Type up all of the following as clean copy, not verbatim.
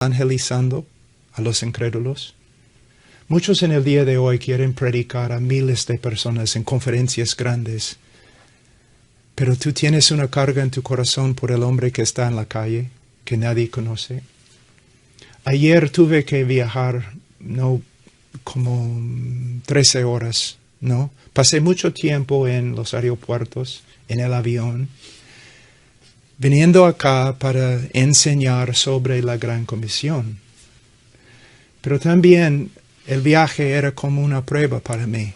evangelizando a los incrédulos. Muchos en el día de hoy quieren predicar a miles de personas en conferencias grandes, pero tú tienes una carga en tu corazón por el hombre que está en la calle, que nadie conoce. Ayer tuve que viajar, como 13 horas, Pasé mucho tiempo en los aeropuertos, en el avión, viniendo acá para enseñar sobre la Gran Comisión. Pero también el viaje era como una prueba para mí.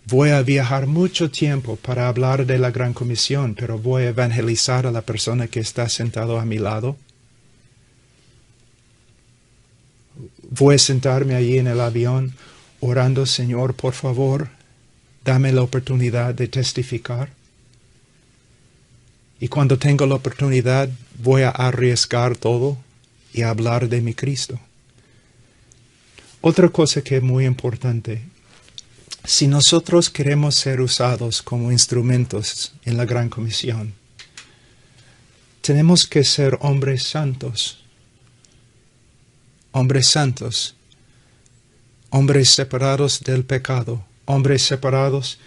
Voy a viajar mucho tiempo para hablar de la Gran Comisión, pero voy a evangelizar a la persona que está sentado a mi lado. Voy a sentarme allí en el avión orando, Señor, por favor, dame la oportunidad de testificar. Y cuando tengo la oportunidad, voy a arriesgar todo y a hablar de mi Cristo. Otra cosa que es muy importante, si nosotros queremos ser usados como instrumentos en la Gran Comisión, tenemos que ser hombres santos, hombres separados del pecado, hombres separados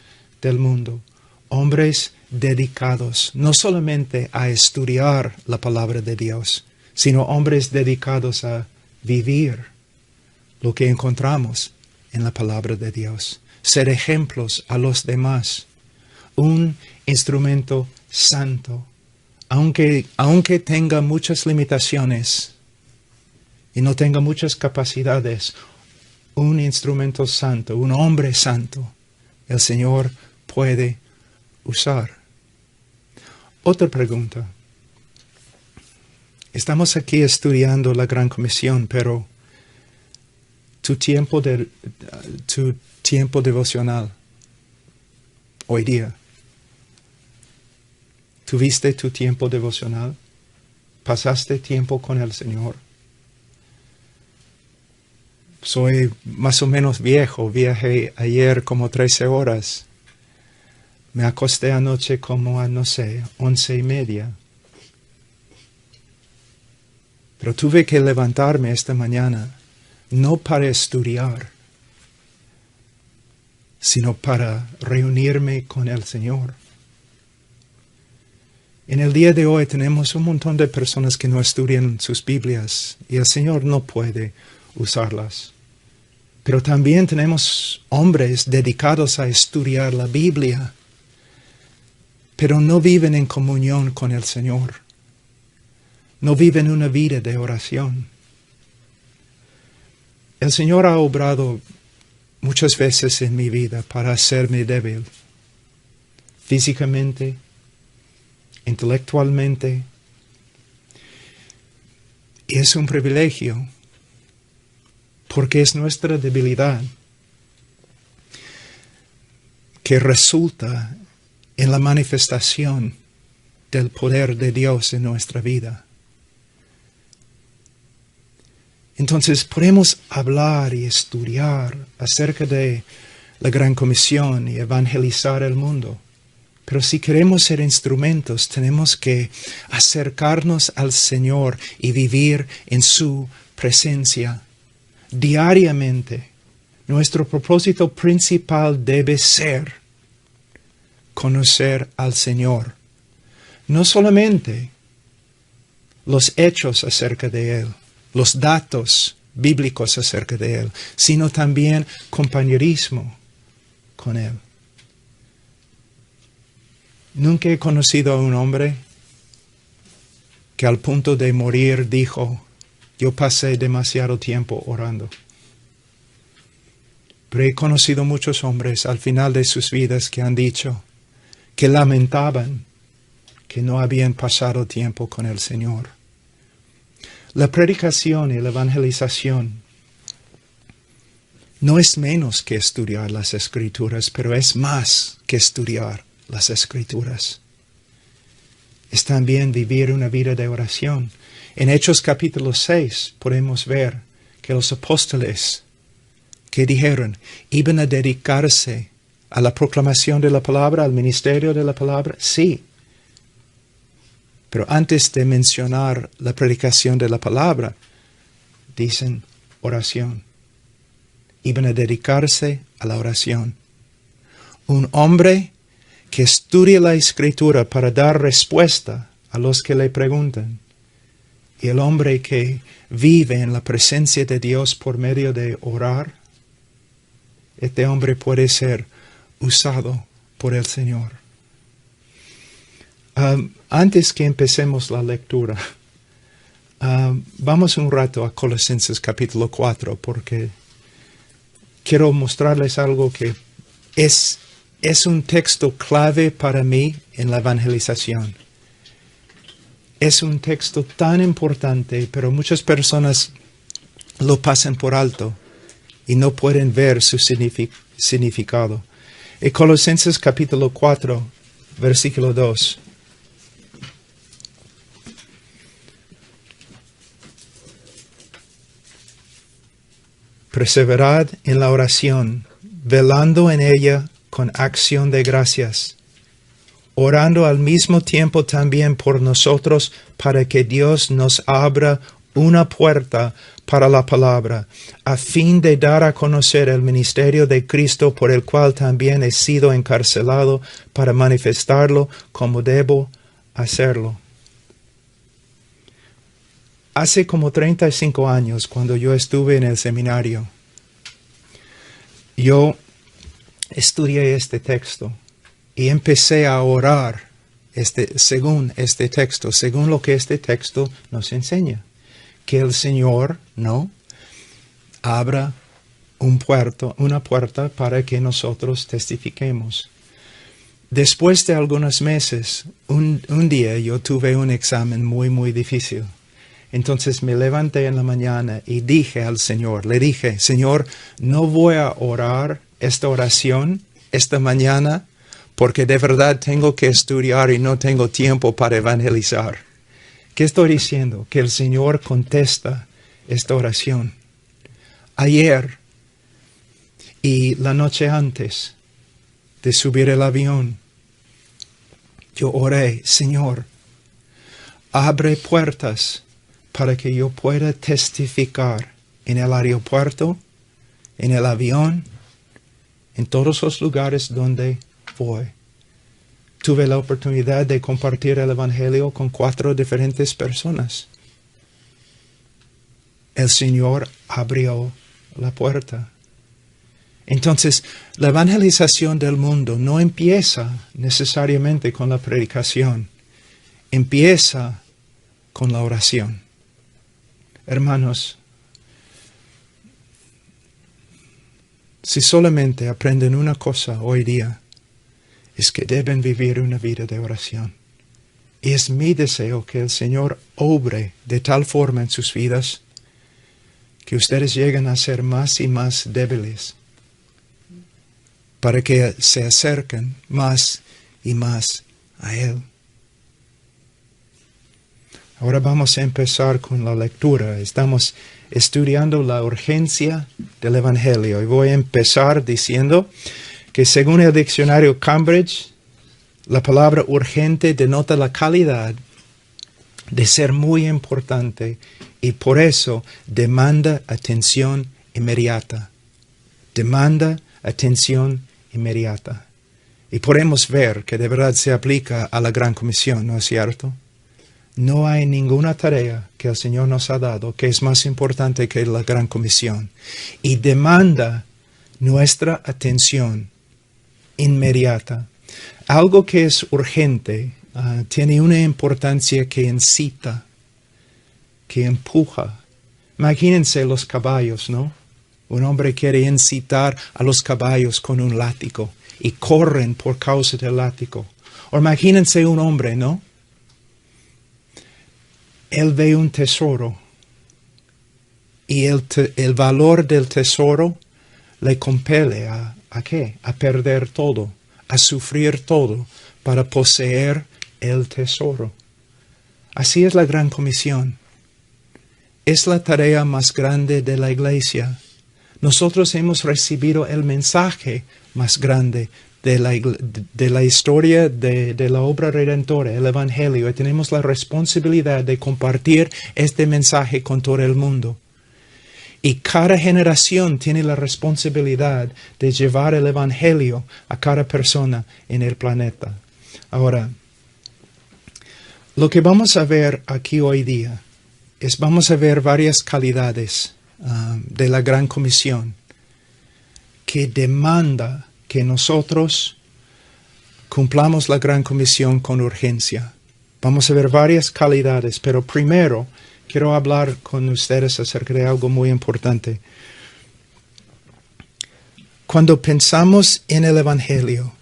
del mundo, hombres dedicados no solamente a estudiar la palabra de Dios, sino hombres dedicados a vivir lo que encontramos en la palabra de Dios. Ser ejemplos a los demás. Un instrumento santo. Aunque tenga muchas limitaciones y no tenga muchas capacidades, un instrumento santo, un hombre santo, el Señor puede usar. Otra pregunta. Estamos aquí estudiando la Gran Comisión, pero tu tiempo devocional hoy día, ¿tuviste tu tiempo devocional? ¿Pasaste tiempo con el Señor? Soy más o menos viejo, viajé ayer como 13 horas. Me acosté anoche como a, 11:30. Pero tuve que levantarme esta mañana, no para estudiar, sino para reunirme con el Señor. En el día de hoy tenemos un montón de personas que no estudian sus Biblias y el Señor no puede usarlas. Pero también tenemos hombres dedicados a estudiar la Biblia, pero no viven en comunión con el Señor. No viven una vida de oración. El Señor ha obrado muchas veces en mi vida para hacerme débil, físicamente, intelectualmente. Y es un privilegio, porque es nuestra debilidad que resulta en la manifestación del poder de Dios en nuestra vida. Entonces podemos hablar y estudiar acerca de la Gran Comisión y evangelizar el mundo. Pero si queremos ser instrumentos, tenemos que acercarnos al Señor y vivir en su presencia diariamente. Nuestro propósito principal debe ser conocer al Señor. No solamente los hechos acerca de Él, los datos bíblicos acerca de Él, sino también compañerismo con Él. Nunca he conocido a un hombre que al punto de morir dijo, yo pasé demasiado tiempo orando. Pero he conocido muchos hombres al final de sus vidas que han dicho que lamentaban que no habían pasado tiempo con el Señor. La predicación y la evangelización no es menos que estudiar las Escrituras, pero es más que estudiar las Escrituras. Es también vivir una vida de oración. En Hechos capítulo 6 podemos ver que los apóstoles que dijeron iban a dedicarse a la proclamación de la palabra, al ministerio de la palabra. Sí. Pero antes de mencionar la predicación de la palabra, dicen oración. Iban a dedicarse a la oración. Un hombre que estudia la Escritura para dar respuesta a los que le preguntan. Y el hombre que vive en la presencia de Dios por medio de orar, este hombre puede ser usado por el Señor. Antes que empecemos la lectura, vamos un rato a Colosenses capítulo 4, porque quiero mostrarles algo que es un texto clave para mí en la evangelización. Es un texto tan importante, pero muchas personas lo pasan por alto y no pueden ver su significado. En Colosenses capítulo 4, versículo 2. Perseverad en la oración, velando en ella con acción de gracias, orando al mismo tiempo también por nosotros para que Dios nos abra una puerta para la palabra, a fin de dar a conocer el ministerio de Cristo, por el cual también he sido encarcelado, para manifestarlo como debo hacerlo. Hace como 35 años, cuando yo estuve en el seminario, yo estudié este texto y empecé a orar según este texto, según lo que este texto nos enseña. Que el Señor abra una puerta para que nosotros testifiquemos. Después de algunos meses, un día yo tuve un examen muy, muy difícil. Entonces me levanté en la mañana y dije al Señor, le dije, Señor, no voy a orar esta oración esta mañana porque de verdad tengo que estudiar y no tengo tiempo para evangelizar. ¿Qué estoy diciendo? Que el Señor contesta esta oración. Ayer y la noche antes de subir el avión, yo oré, Señor, abre puertas para que yo pueda testificar en el aeropuerto, en el avión, en todos los lugares donde voy. Tuve la oportunidad de compartir el Evangelio con 4 diferentes personas. El Señor abrió la puerta. Entonces, la evangelización del mundo no empieza necesariamente con la predicación. Empieza con la oración. Hermanos, si solamente aprenden una cosa hoy día, es que deben vivir una vida de oración. Y es mi deseo que el Señor obre de tal forma en sus vidas que ustedes lleguen a ser más y más débiles, para que se acerquen más y más a Él. Ahora vamos a empezar con la lectura. Estamos estudiando la urgencia del Evangelio y voy a empezar diciendo que según el diccionario Cambridge, la palabra urgente denota la calidad de ser muy importante y por eso demanda atención inmediata. Demanda atención inmediata. Y podemos ver que de verdad se aplica a la Gran Comisión, ¿no es cierto? No hay ninguna tarea que el Señor nos ha dado que es más importante que la Gran Comisión. Y demanda nuestra atención inmediata. Algo que es urgente tiene una importancia que incita, que empuja. Imagínense los caballos, ¿no? Un hombre quiere incitar a los caballos con un látigo y corren por causa del látigo. O imagínense un hombre, ¿no? Él ve un tesoro y el valor del tesoro le compele ¿a qué? A perder todo, a sufrir todo para poseer el tesoro. Así es la Gran Comisión. Es la tarea más grande de la Iglesia. Nosotros hemos recibido el mensaje más grande de la historia de la obra redentora, el Evangelio, y tenemos la responsabilidad de compartir este mensaje con todo el mundo. Y cada generación tiene la responsabilidad de llevar el Evangelio a cada persona en el planeta. Ahora, lo que vamos a ver aquí hoy día vamos a ver varias calidades de la Gran Comisión que demanda que nosotros cumplamos la Gran Comisión con urgencia. Vamos a ver varias calidades, pero primero quiero hablar con ustedes acerca de algo muy importante. Cuando pensamos en el Evangelio,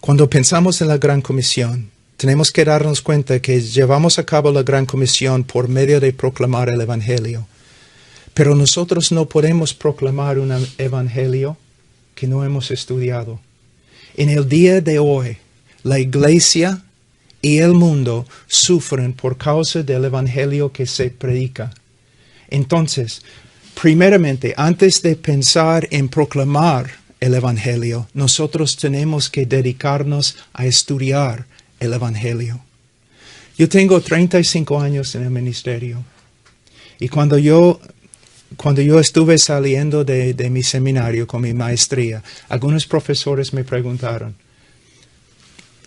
cuando pensamos en la Gran Comisión, tenemos que darnos cuenta que llevamos a cabo la Gran Comisión por medio de proclamar el Evangelio. Pero nosotros no podemos proclamar un Evangelio que no hemos estudiado. En el día de hoy, la Iglesia y el mundo sufren por causa del Evangelio que se predica. Entonces, primeramente, antes de pensar en proclamar el Evangelio, nosotros tenemos que dedicarnos a estudiar el Evangelio. Yo tengo 35 años en el ministerio y cuando yo estuve saliendo de mi seminario con mi maestría, algunos profesores me preguntaron,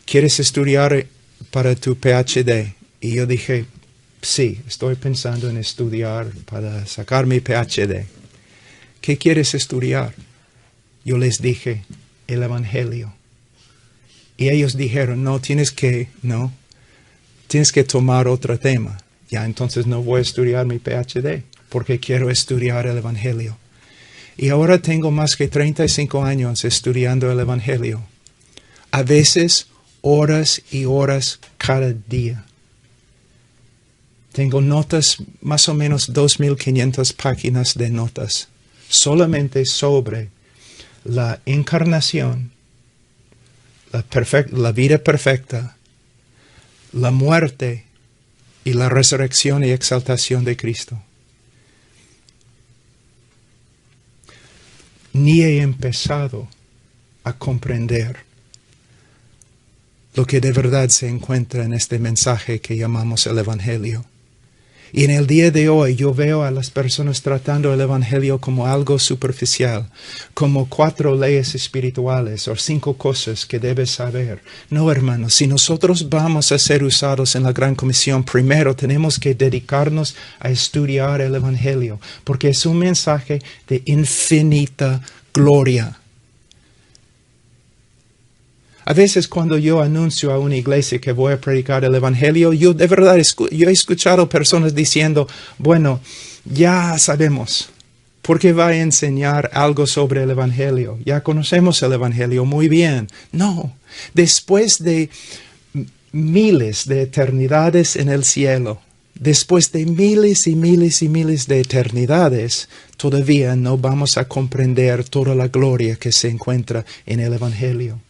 ¿quieres estudiar para tu PhD? Y yo dije, sí, estoy pensando en estudiar para sacar mi PhD. ¿Qué quieres estudiar? Yo les dije, el Evangelio. Y ellos dijeron, tienes que tomar otro tema. Ya, entonces no voy a estudiar mi PhD, porque quiero estudiar el Evangelio. Y ahora tengo más que 35 años estudiando el Evangelio. A veces, horas y horas cada día. Tengo notas, más o menos 2.500 páginas de notas, solamente sobre la encarnación, la vida perfecta, la muerte y la resurrección y exaltación de Cristo. Ni he empezado a comprender lo que de verdad se encuentra en este mensaje que llamamos el Evangelio. Y en el día de hoy yo veo a las personas tratando el Evangelio como algo superficial, como 4 leyes espirituales o 5 cosas que debes saber. No, hermanos, si nosotros vamos a ser usados en la Gran Comisión, primero tenemos que dedicarnos a estudiar el Evangelio, porque es un mensaje de infinita gloria. A veces cuando yo anuncio a una iglesia que voy a predicar el Evangelio, yo de verdad yo he escuchado personas diciendo, bueno, ya sabemos, ¿por qué va a enseñar algo sobre el Evangelio? Ya conocemos el Evangelio muy bien. No, después de miles de eternidades en el cielo, después de miles y miles y miles de eternidades, todavía no vamos a comprender toda la gloria que se encuentra en el Evangelio.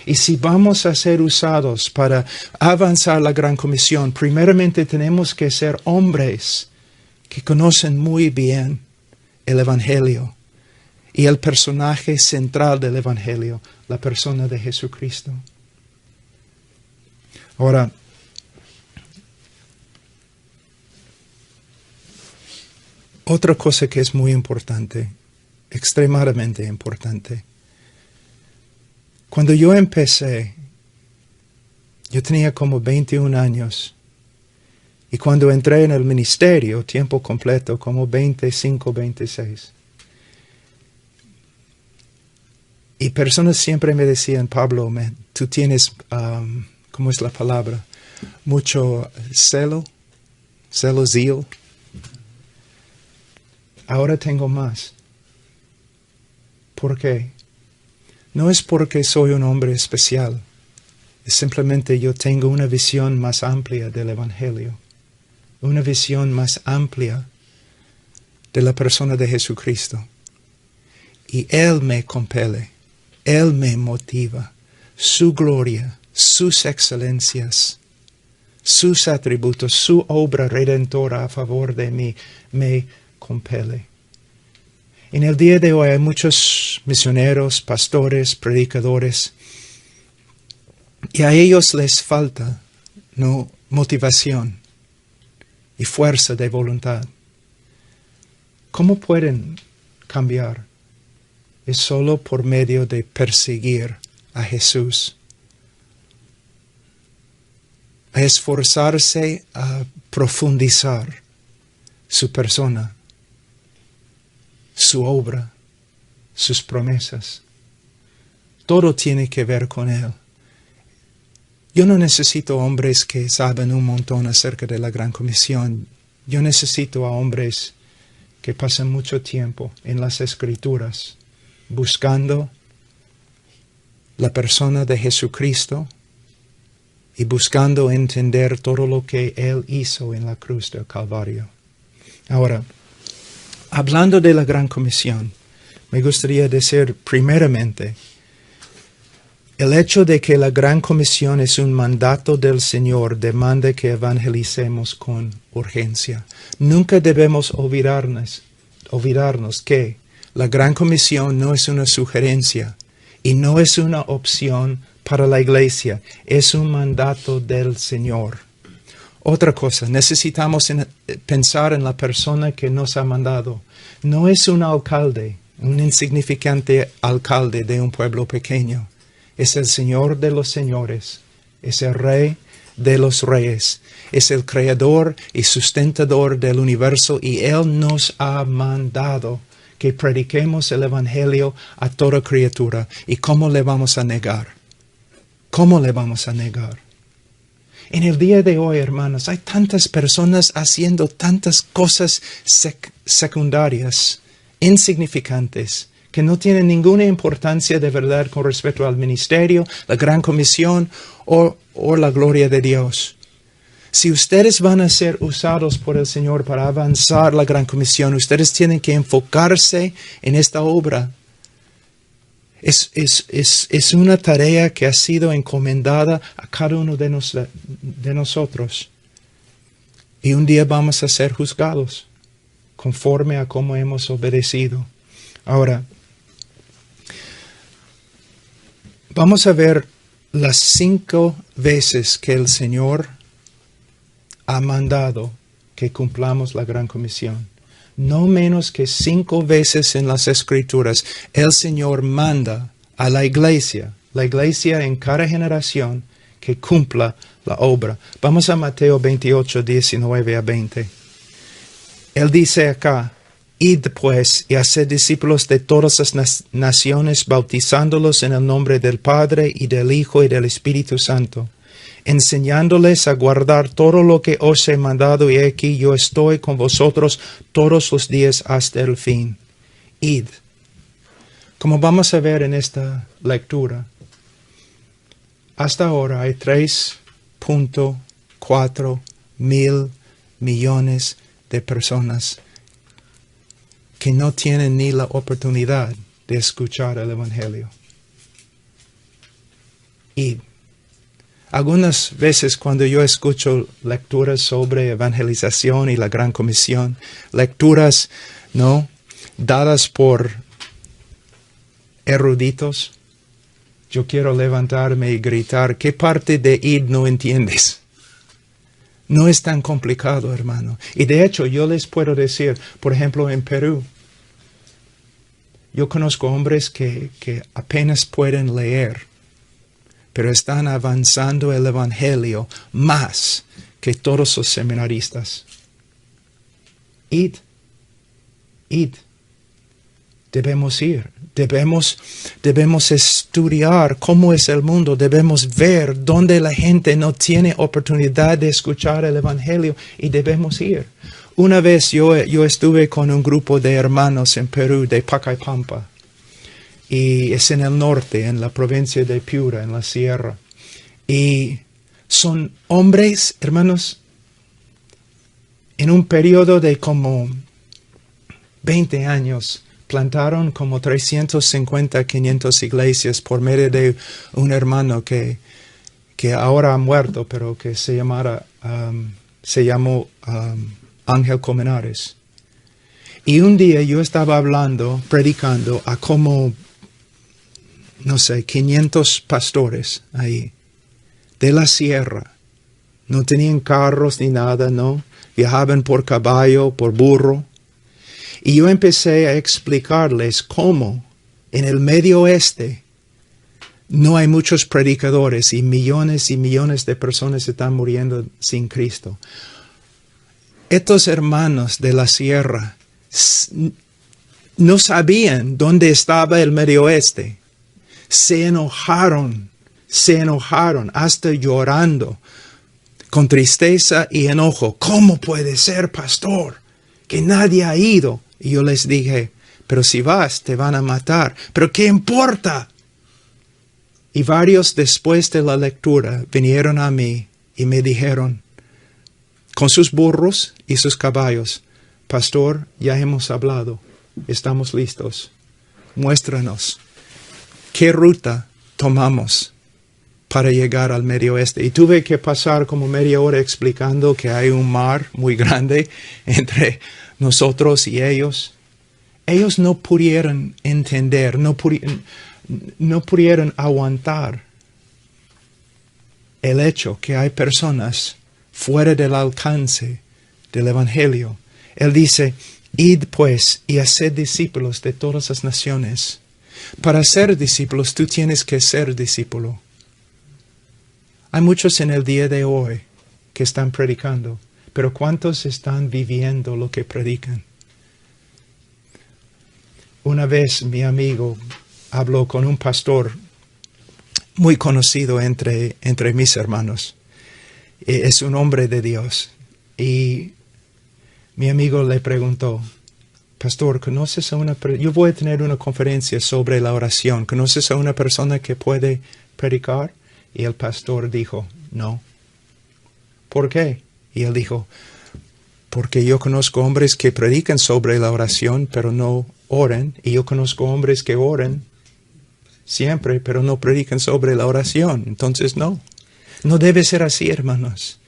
Y si vamos a ser usados para avanzar la Gran Comisión, primeramente tenemos que ser hombres que conocen muy bien el Evangelio y el personaje central del Evangelio, la persona de Jesucristo. Ahora, otra cosa que es muy importante, extremadamente importante. Cuando yo empecé, yo tenía como 21 años. Y cuando entré en el ministerio, tiempo completo, como 25, 26. Y personas siempre me decían, Pablo, tú tienes, ¿cómo es la palabra? Mucho zeal. Ahora tengo más. ¿Por qué? No es porque soy un hombre especial, es simplemente yo tengo una visión más amplia del Evangelio, una visión más amplia de la persona de Jesucristo. Y Él me compele, Él me motiva, su gloria, sus excelencias, sus atributos, su obra redentora a favor de mí, me compele. En el día de hoy hay muchos misioneros, pastores, predicadores, y a ellos les falta motivación y fuerza de voluntad. ¿Cómo pueden cambiar? Es solo por medio de perseguir a Jesús. A esforzarse a profundizar su persona, su obra, sus promesas. Todo tiene que ver con Él. Yo no necesito hombres que saben un montón acerca de la Gran Comisión. Yo necesito a hombres que pasan mucho tiempo en las Escrituras, buscando la persona de Jesucristo y buscando entender todo lo que Él hizo en la cruz del Calvario. Ahora, hablando de la Gran Comisión, me gustaría decir primeramente, el hecho de que la Gran Comisión es un mandato del Señor demanda que evangelicemos con urgencia. Nunca debemos olvidarnos que la Gran Comisión no es una sugerencia y no es una opción para la iglesia, es un mandato del Señor. Otra cosa, necesitamos pensar en la persona que nos ha mandado. No es un alcalde, un insignificante alcalde de un pueblo pequeño. Es el Señor de los señores, es el Rey de los reyes, es el creador y sustentador del universo y Él nos ha mandado que prediquemos el Evangelio a toda criatura. ¿Y cómo le vamos a negar? ¿Cómo le vamos a negar? En el día de hoy, hermanos, hay tantas personas haciendo tantas cosas secundarias, insignificantes, que no tienen ninguna importancia de verdad con respecto al ministerio, la Gran Comisión o la gloria de Dios. Si ustedes van a ser usados por el Señor para avanzar la Gran Comisión, ustedes tienen que enfocarse en esta obra. Es una tarea que ha sido encomendada a cada uno de nosotros. Y un día vamos a ser juzgados conforme a cómo hemos obedecido. Ahora, vamos a ver las 5 veces que el Señor ha mandado que cumplamos la Gran Comisión. No menos que 5 veces en las Escrituras, el Señor manda a la iglesia en cada generación, que cumpla la obra. Vamos a Mateo 28, 19 a 20. Él dice acá, id pues y haced discípulos de todas las naciones, bautizándolos en el nombre del Padre y del Hijo y del Espíritu Santo, enseñándoles a guardar todo lo que os he mandado, y aquí yo estoy con vosotros todos los días hasta el fin. Id. Como vamos a ver en esta lectura, hasta ahora hay 3.4 mil millones de personas que no tienen ni la oportunidad de escuchar el Evangelio. Id. Algunas veces cuando yo escucho lecturas sobre evangelización y la Gran Comisión, lecturas, ¿no?, dadas por eruditos, yo quiero levantarme y gritar, ¿qué parte de id no entiendes? No es tan complicado, hermano. Y de hecho, yo les puedo decir, por ejemplo, en Perú, yo conozco hombres que apenas pueden leer, pero están avanzando el Evangelio más que todos los seminaristas. Id. Debemos ir. Debemos estudiar cómo es el mundo. Debemos ver dónde la gente no tiene oportunidad de escuchar el Evangelio y debemos ir. Una vez yo estuve con un grupo de hermanos en Perú, de Pacaypampa. Y es en el norte, en la provincia de Piura, en la sierra. Y son hombres, hermanos, en un periodo de como 20 años, plantaron como 350, 500 iglesias por medio de un hermano que ahora ha muerto, pero que se llamó Ángel Colmenares. Y un día yo estaba predicando a como, no sé, 500 pastores ahí, de la sierra. No tenían carros ni nada, ¿no? Viajaban por caballo, por burro. Y yo empecé a explicarles cómo en el Medio Oeste no hay muchos predicadores y millones de personas están muriendo sin Cristo. Estos hermanos de la sierra no sabían dónde estaba el Medio Oeste. Se enojaron hasta llorando, con tristeza y enojo. ¿Cómo puede ser, pastor, que nadie ha ido? Y yo les dije, pero si vas, te van a matar. ¿Pero qué importa? Y varios después de la lectura vinieron a mí y me dijeron, con sus burros y sus caballos, pastor, ya hemos hablado, estamos listos. Muéstranos qué ruta tomamos para llegar al Medio Oeste. Y tuve que pasar como media hora explicando que hay un mar muy grande entre nosotros y ellos. Ellos no pudieron entender, no pudieron aguantar el hecho que hay personas fuera del alcance del Evangelio. Él dice, id pues y haced discípulos de todas las naciones. Para ser discípulos, tú tienes que ser discípulo. Hay muchos en el día de hoy que están predicando, pero ¿cuántos están viviendo lo que predican? Una vez mi amigo habló con un pastor muy conocido entre mis hermanos. Es un hombre de Dios. Y mi amigo le preguntó, pastor, ¿conoces a una persona? Yo voy a tener una conferencia sobre la oración. ¿Conoces a una persona que puede predicar? Y el pastor dijo, no. ¿Por qué? Y él dijo, porque yo conozco hombres que predican sobre la oración, pero no oran. Y yo conozco hombres que oran siempre, pero no predican sobre la oración. Entonces no. No debe ser así, hermanos.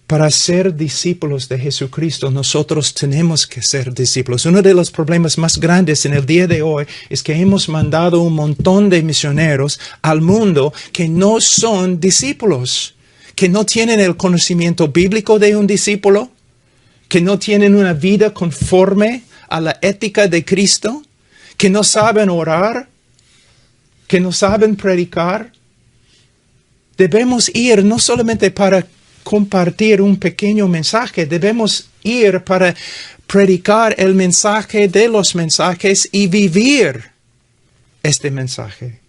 Para ser discípulos de Jesucristo, nosotros tenemos que ser discípulos. Uno de los problemas más grandes en el día de hoy es que hemos mandado un montón de misioneros al mundo que no son discípulos, que no tienen el conocimiento bíblico de un discípulo, que no tienen una vida conforme a la ética de Cristo, que no saben orar, que no saben predicar. Debemos ir no solamente para compartir un pequeño mensaje, debemos ir para predicar el mensaje de los mensajes y vivir este mensaje.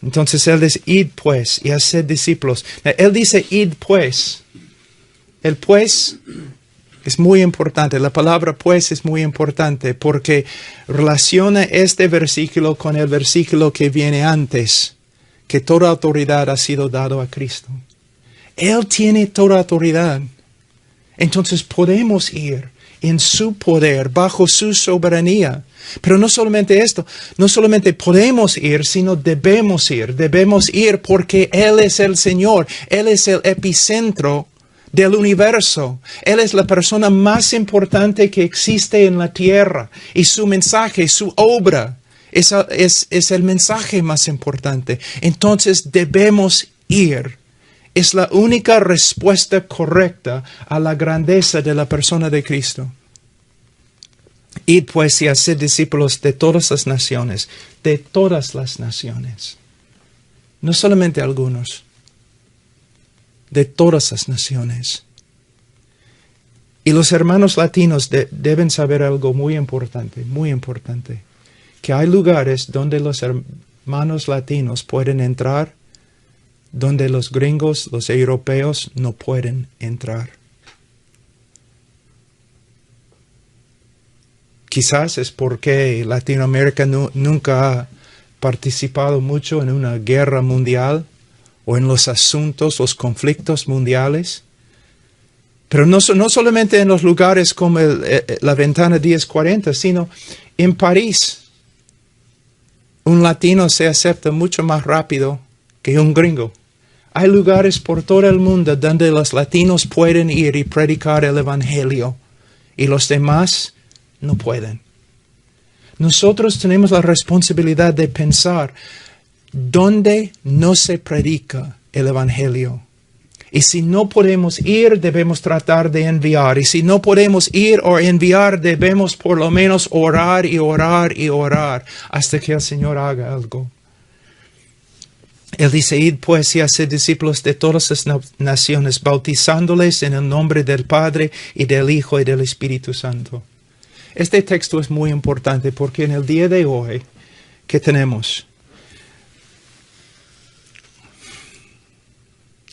Entonces él dice, id pues y haced discípulos. Él dice, id pues. El pues es muy importante. La palabra pues es muy importante porque relaciona este versículo con el versículo que viene antes, que toda autoridad ha sido dado a Cristo. Él tiene toda autoridad. Entonces podemos ir en su poder, bajo su soberanía. Pero no solamente esto, no solamente podemos ir, sino debemos ir. Debemos ir porque Él es el Señor. Él es el epicentro del universo. Él es la persona más importante que existe en la tierra. Y su mensaje, su obra, es el mensaje más importante. Entonces debemos ir. Es la única respuesta correcta a la grandeza de la persona de Cristo. Id pues y haced discípulos de todas las naciones, de todas las naciones. No solamente algunos, de todas las naciones. Y los hermanos latinos deben saber algo muy importante, que hay lugares donde los hermanos latinos pueden entrar, donde los gringos, los europeos, no pueden entrar. Quizás es porque Latinoamérica nunca ha participado mucho en una guerra mundial o en los asuntos, los conflictos mundiales. Pero no solamente en los lugares como la Ventana 1040, sino en París. Un latino se acepta mucho más rápido que un gringo. Hay lugares por todo el mundo donde los latinos pueden ir y predicar el Evangelio y los demás no pueden. Nosotros tenemos la responsabilidad de pensar dónde no se predica el Evangelio Y si no podemos ir, debemos tratar de enviar. Y si no podemos ir o enviar, debemos por lo menos orar y orar y orar hasta que el Señor haga algo. Él dice, id pues y haced discípulos de todas las naciones, bautizándoles en el nombre del Padre y del Hijo y del Espíritu Santo. Este texto es muy importante porque en el día de hoy, ¿qué tenemos?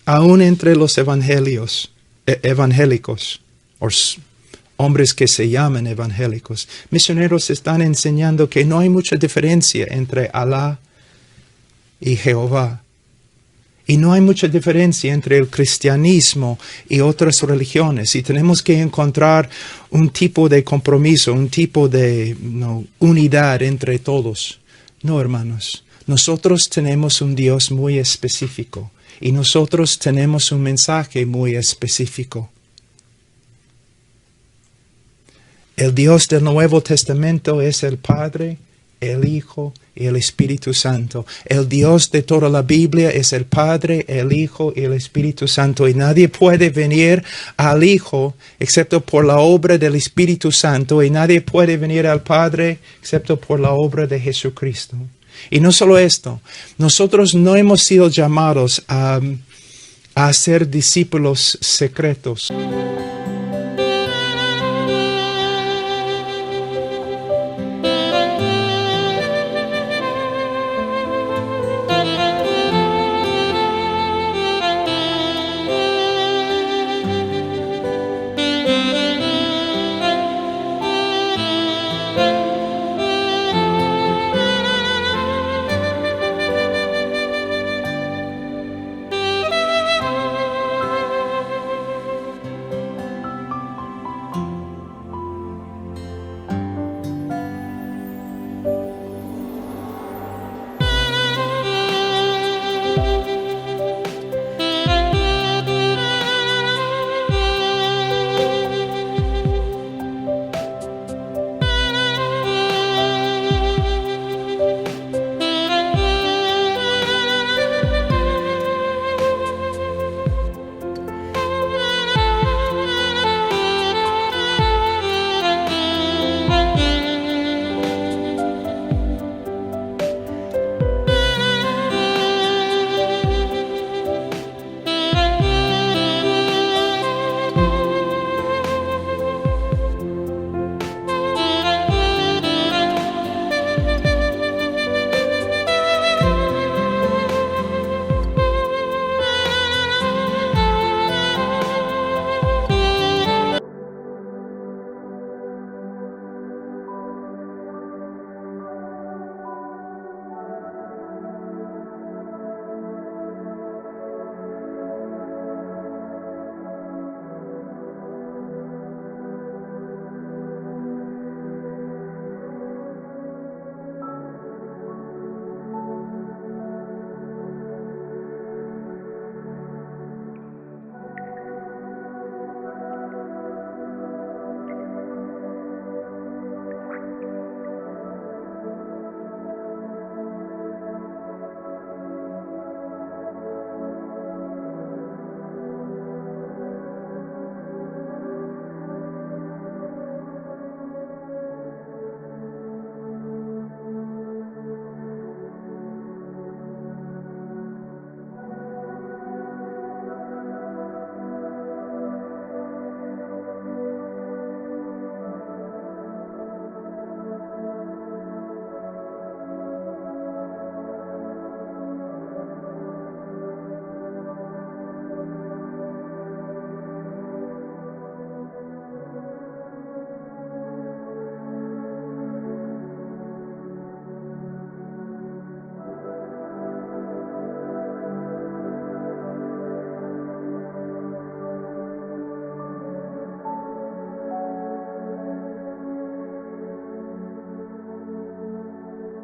Aún entre los evangélicos, o hombres que se llaman evangélicos, misioneros están enseñando que no hay mucha diferencia entre Alá y Jehová. Y no hay mucha diferencia entre el cristianismo y otras religiones. Y tenemos que encontrar un tipo de compromiso, un tipo de unidad entre todos. No, hermanos. Nosotros tenemos un Dios muy específico. Y nosotros tenemos un mensaje muy específico. El Dios del Nuevo Testamento es el Padre, el Hijo y el Espíritu Santo. El Dios de toda la Biblia es el Padre, el Hijo y el Espíritu Santo. Y nadie puede venir al Hijo excepto por la obra del Espíritu Santo. Y nadie puede venir al Padre excepto por la obra de Jesucristo. Y no solo esto, nosotros no hemos sido llamados a ser discípulos secretos.